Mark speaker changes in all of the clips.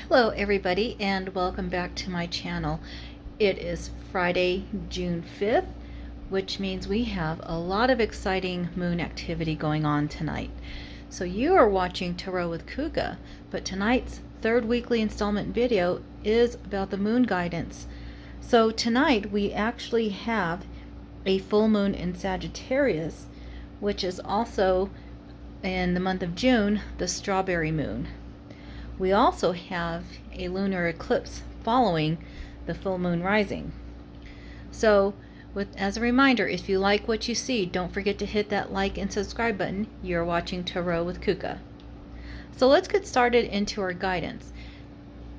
Speaker 1: Hello everybody and welcome back to my channel. It is Friday, June 5th, which means we have a lot of exciting moon activity going on tonight. So you are watching Tarot with Kuga, but tonight's third weekly installment video is about the moon guidance. So tonight we actually have a full moon in Sagittarius, which is also in the month of June, the strawberry moon. We also have a lunar eclipse following the full moon rising. So, as a reminder, if you like what you see, don't forget to hit that like and subscribe button. You're watching Tarot with Kuga. So let's get started into our guidance.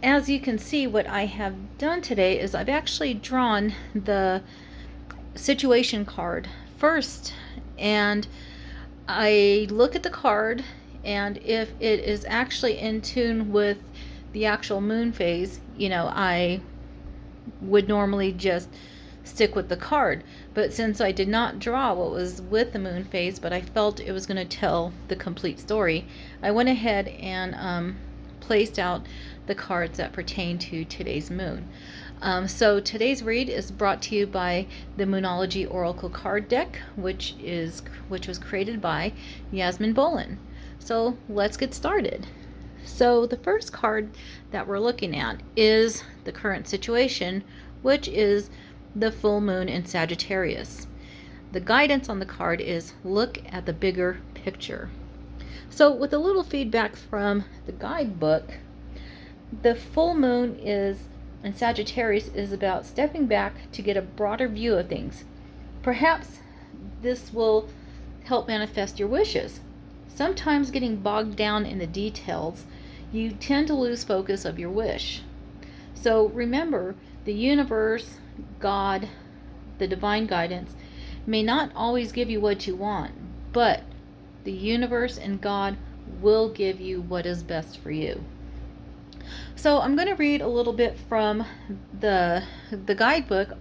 Speaker 1: As you can see, what I have done today is I've actually drawn the situation card first, and I look at the card, and if it is actually in tune with the actual moon phase, I would normally just stick with the card. But since I did not draw what was with the moon phase, but I felt it was going to tell the complete story, I went ahead and placed out the cards that pertain to today's moon. So today's read is brought to you by the Moonology Oracle card deck, which was created by Yasmin, Boland. So let's get started. So the first card that we're looking at is the current situation, which is the full moon in Sagittarius. The guidance on the card is look at the bigger picture. So with a little feedback from the guidebook, the full moon in Sagittarius is about stepping back to get a broader view of things. Perhaps this will help manifest your wishes. Sometimes getting bogged down in the details, you tend to lose focus of your wish. So remember, the universe, God, the divine guidance may not always give you what you want, but the universe and God will give you what is best for you. So I'm going to read a little bit from the guidebook,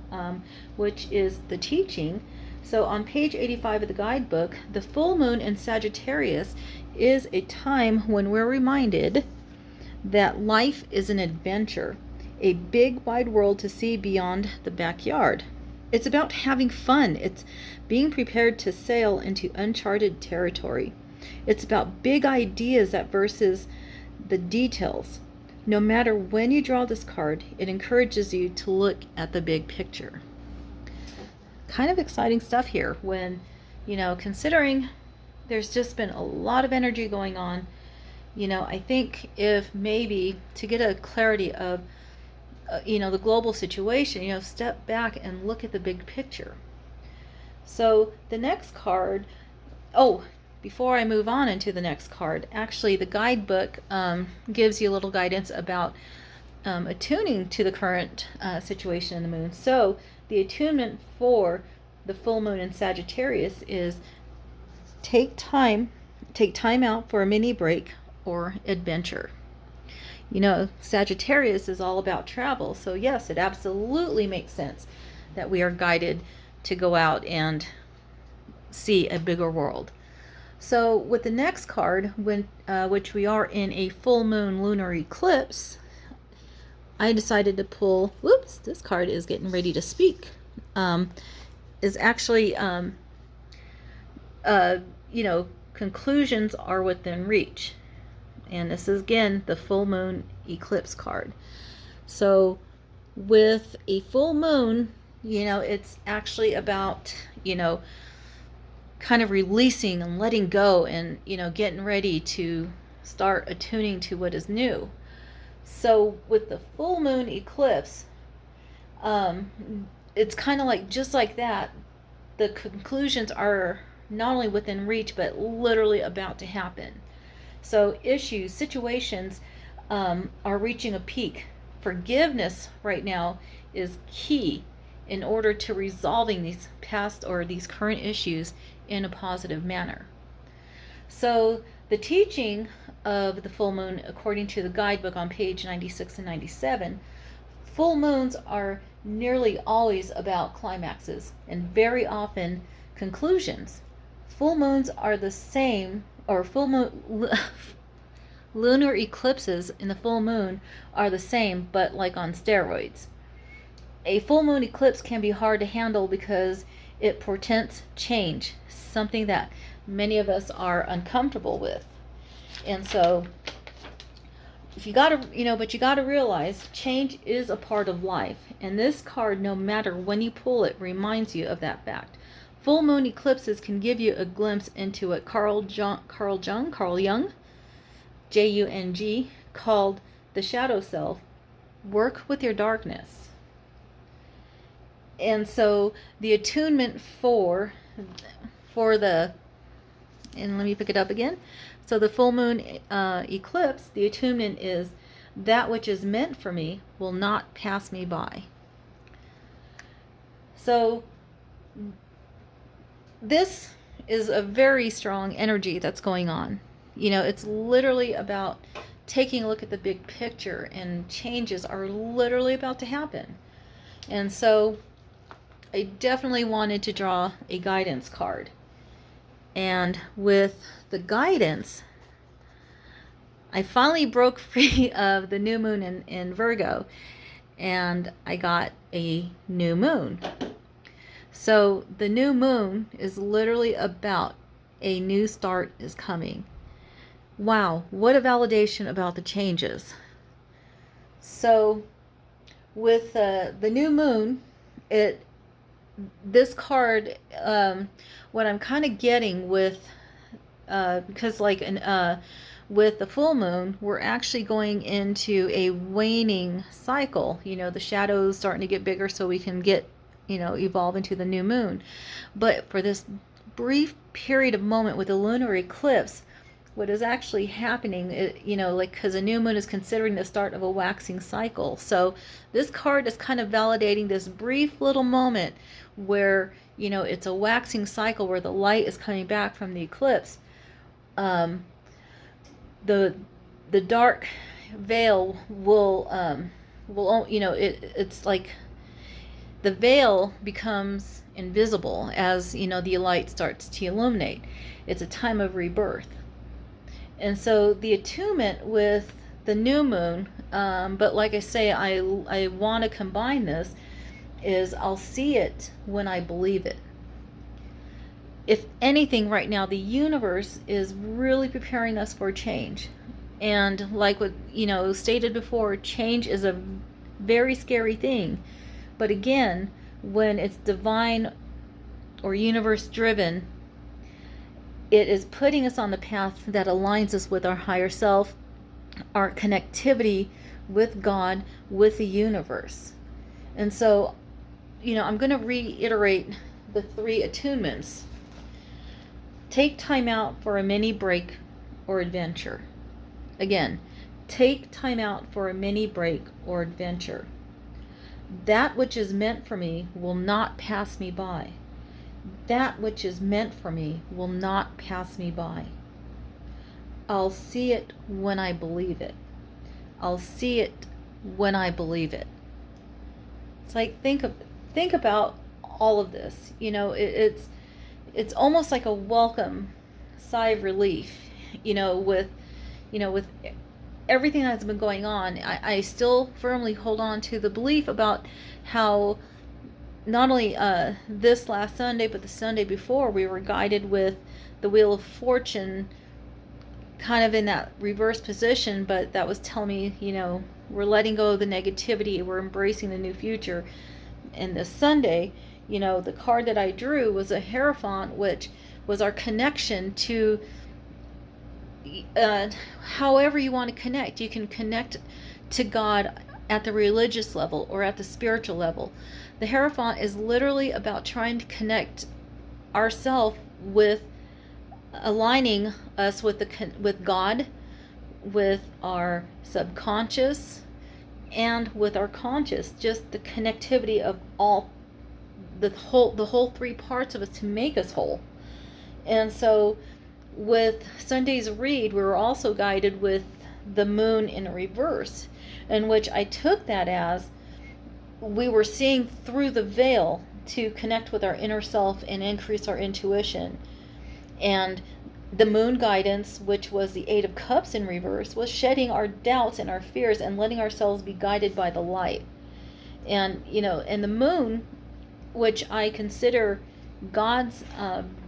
Speaker 1: which is the teaching. So on page 85 of the guidebook, the full moon in Sagittarius is a time when we're reminded that life is an adventure, a big wide world to see beyond the backyard. It's about having fun. It's being prepared to sail into uncharted territory. It's about big ideas versus the details. No matter when you draw this card, it encourages you to look at the big picture. Kind of exciting stuff here when, considering there's just been a lot of energy going on. I think if maybe to get a clarity of, the global situation, step back and look at the big picture. So the next card, before I move on into the next card, actually the guidebook gives you a little guidance about attuning to the current situation in the moon. So the attunement for the full moon in Sagittarius is take time out for a mini break or adventure. Sagittarius is all about travel, so yes, it absolutely makes sense that we are guided to go out and see a bigger world. So with the next card, which we are in a full moon lunar eclipse, I decided to pull, whoops, this card is getting ready to speak, is actually, conclusions are within reach. And this is, again, the full moon eclipse card. So with a full moon, it's actually about, kind of releasing and letting go and, getting ready to start attuning to what is new. So with the full moon eclipse, it's kind of like, just like that, the conclusions are not only within reach, but literally about to happen. So issues, situations are reaching a peak. Forgiveness right now is key in order to resolving these past or these current issues in a positive manner. So the teaching of the full moon, according to the guidebook on page 96 and 97, full moons are nearly always about climaxes and very often conclusions. Full moons are the same, or lunar eclipses and the full moon are the same, but like on steroids. A full moon eclipse can be hard to handle because it portends change, something that many of us are uncomfortable with. And so, if you gotta, but you gotta realize change is a part of life. And this card, no matter when you pull it, reminds you of that fact. Full moon eclipses can give you a glimpse into what Carl Jung, Jung, called the shadow self. Work with your darkness. And so the attunement for the, and let me pick it up again. So the full moon eclipse, the attunement is that which is meant for me will not pass me by. So this is a very strong energy that's going on. It's literally about taking a look at the big picture, and changes are literally about to happen. And so I definitely wanted to draw a guidance card. And with the guidance, I finally broke free of the new moon in Virgo, and I got a new moon. So the new moon is literally about a new start is coming. Wow, what a validation about the changes. So with the new moon, this card, what I'm kind of getting with, because with the full moon, we're actually going into a waning cycle. The shadows starting to get bigger so we can get, evolve into the new moon. But for this brief period of moment with the lunar eclipse, what is actually happening, because a new moon is considering the start of a waxing cycle. So this card is kind of validating this brief little moment where, it's a waxing cycle where the light is coming back from the eclipse. The dark veil will, it's like the veil becomes invisible as, the light starts to illuminate. It's a time of rebirth. And so the attunement with the new moon, but like I say, I want to combine this, is I'll see it when I believe it. If anything, right now, the universe is really preparing us for change. And like what, stated before, change is a very scary thing. But again, when it's divine or universe driven, it is putting us on the path that aligns us with our higher self, our connectivity with God, with the universe. And so, I'm going to reiterate the 3 attunements. Take time out for a mini break or adventure. Again, take time out for a mini break or adventure. That which is meant for me will not pass me by. That which is meant for me will not pass me by. I'll see it when I believe it. I'll see it when I believe it. It's like, think about all of this. It's almost like a welcome sigh of relief. With everything that's been going on, I still firmly hold on to the belief about how not only this last Sunday, but the Sunday before, we were guided with the Wheel of Fortune kind of in that reverse position, but that was telling me, we're letting go of the negativity, we're embracing the new future. And this Sunday, the card that I drew was a Hierophant, which was our connection to however you want to connect. You can connect to God at the religious level or at the spiritual level. The Hierophant is literally about trying to connect ourselves with aligning us with God, with our subconscious, and with our conscious. Just the connectivity of all the whole 3 parts of us to make us whole. And so with Sunday's read, we were also guided with the moon in reverse, in which I took that as we were seeing through the veil to connect with our inner self and increase our intuition. And The moon guidance, which was the Eight of Cups in reverse, was shedding our doubts and our fears and letting ourselves be guided by the light. And, and the moon, which I consider God's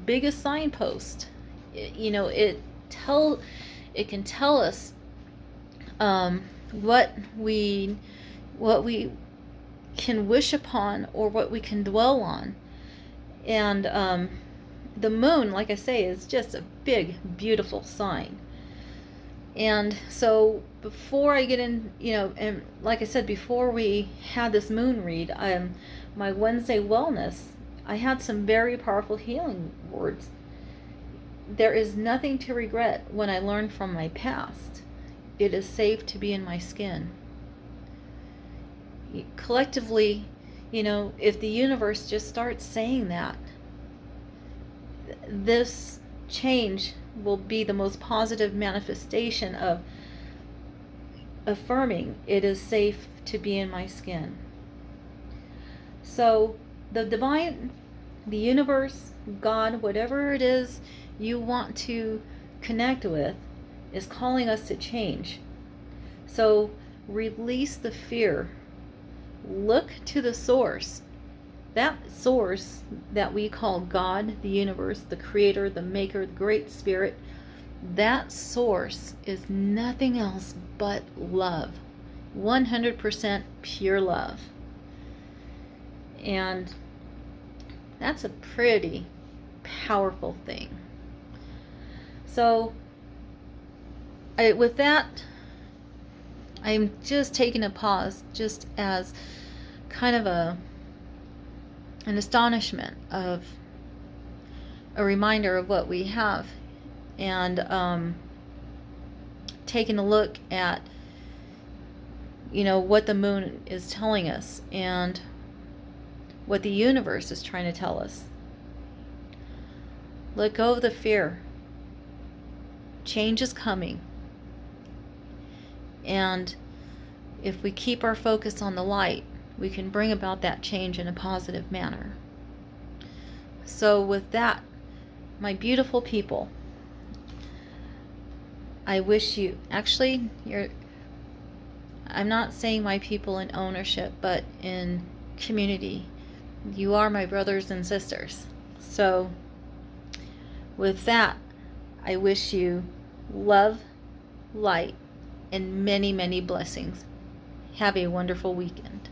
Speaker 1: biggest signpost, it can tell us what we can wish upon or what we can dwell on. And the moon, like I say, is just a big, beautiful sign. And so before I get in, and like I said, before we had this moon read, my Wednesday wellness, I had some very powerful healing words. There is nothing to regret when I learned from my past. It is safe to be in my skin. Collectively, if the universe just starts saying that, this change will be the most positive manifestation of affirming it is safe to be in my skin. So the divine, the universe, God, whatever it is you want to connect with, is calling us to change. So release the fear. Look to the source. That source that we call God, the universe, the creator, the maker, the great spirit, that source is nothing else but love. 100% pure love. And that's a pretty powerful thing. So with that, I'm just taking a pause just as kind of an astonishment of a reminder of what we have, and taking a look at what the moon is telling us and what the universe is trying to tell us. Let go of the fear. Change is coming. And if we keep our focus on the light, we can bring about that change in a positive manner. So with that, my beautiful people, I wish you, actually, I'm not saying my people in ownership, but in community. You are my brothers and sisters. So with that, I wish you love, light, and many, many blessings. Have a wonderful weekend.